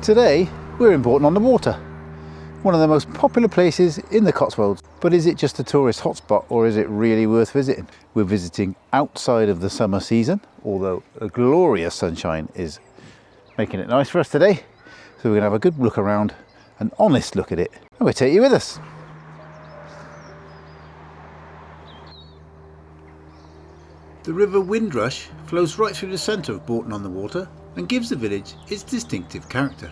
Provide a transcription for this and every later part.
Today we're in Bourton-on-the-Water, one of the most popular places in the Cotswolds. But is it just a tourist hotspot, or is it really worth visiting? We're visiting outside of the summer season, although a glorious sunshine is making it nice for us today. So we're going to have a good look around, an honest look at it, and we'll take you with us. The River Windrush flows right through the centre of Bourton-on-the-Water and gives the village its distinctive character.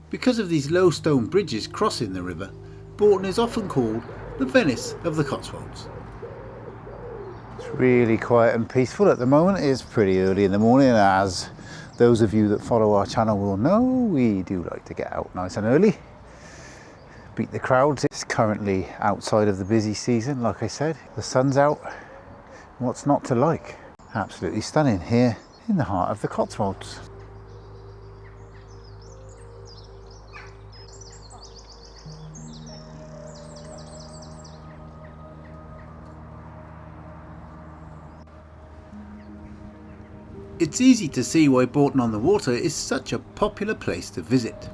Because of these low stone bridges crossing the river, Bourton is often called the Venice of the Cotswolds. It's really quiet and peaceful at the moment. It's pretty early in the morning, and as those of you that follow our channel will know, we do like to get out nice and early, beat the crowds. It's currently outside of the busy season, like I said. The sun's out. What's not to like? Absolutely stunning here in the heart of the Cotswolds. It's easy to see why Bourton-on-the-Water is such a popular place to visit.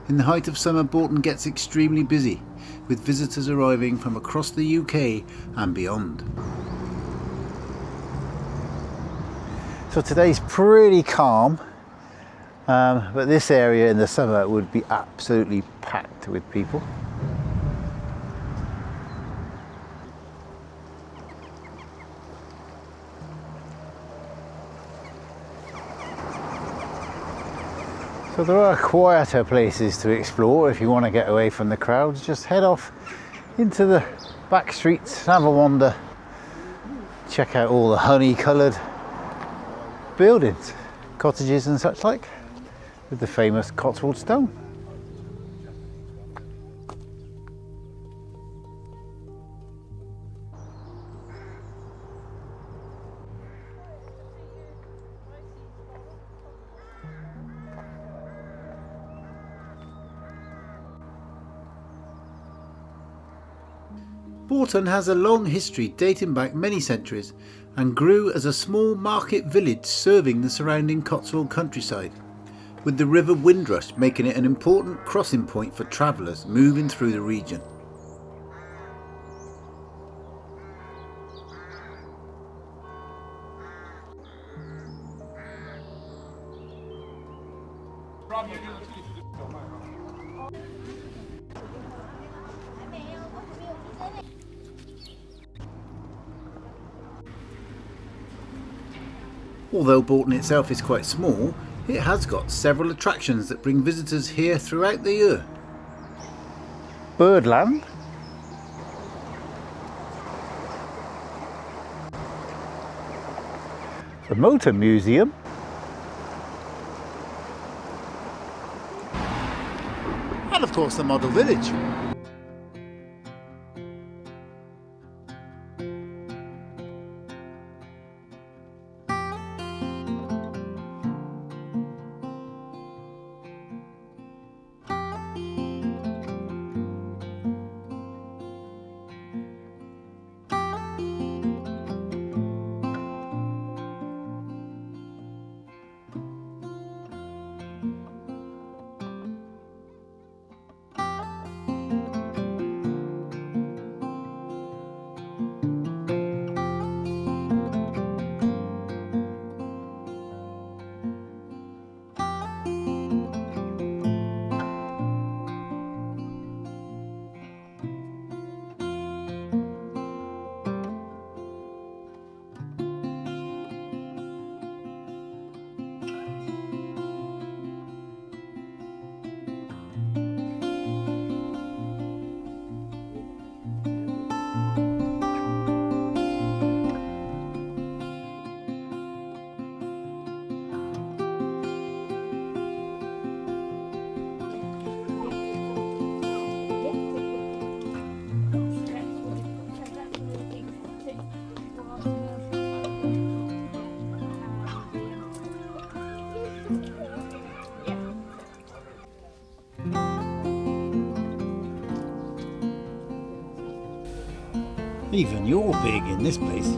In the height of summer, Bourton gets extremely busy, with visitors arriving from across the UK and beyond. So today's pretty calm, but this area in the summer would be absolutely packed with people. So there are quieter places to explore if you want to get away from the crowds. Just head off into the back streets, have a wander, check out all the honey-coloured buildings, cottages and such like, with the famous Cotswold stone. Bourton has a long history dating back many centuries and grew as a small market village serving the surrounding Cotswold countryside, with the River Windrush making it an important crossing point for travellers moving through the region. Although Bourton itself is quite small, it has got several attractions that bring visitors here throughout the year. Birdland, the Motor Museum, and of course the Model Village. Even you're big in this place.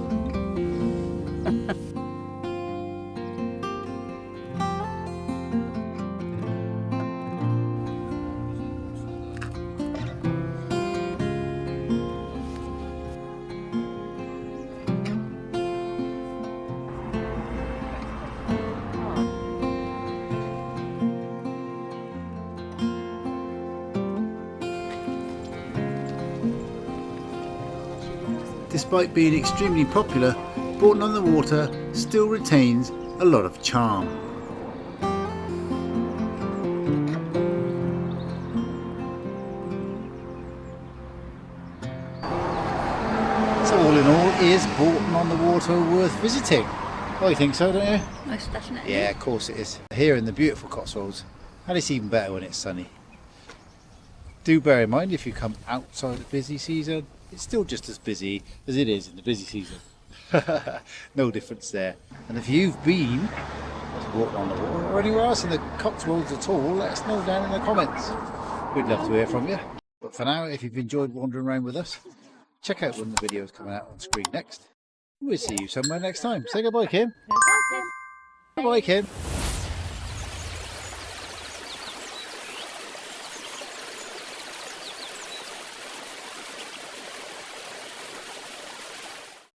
Despite being extremely popular, Bourton-on-the-Water still retains a lot of charm. So all in all, is Bourton-on-the-Water worth visiting? Well, you think so, don't you? Most definitely. Yeah, of course it is. Here in the beautiful Cotswolds, and it's even better when it's sunny. Do bear in mind, if you come outside the busy season, it's still just as busy as it is in the busy season. No difference there. And if you've been to Bourton-on-the-Water or anywhere else in the Cotswolds at all, let us know down in the comments. We'd love to hear from you. But for now, if you've enjoyed wandering around with us, check out when the video is coming out on screen next. We'll see you somewhere next time. Say goodbye, Kim. Goodbye, Kim. Goodbye, Kim.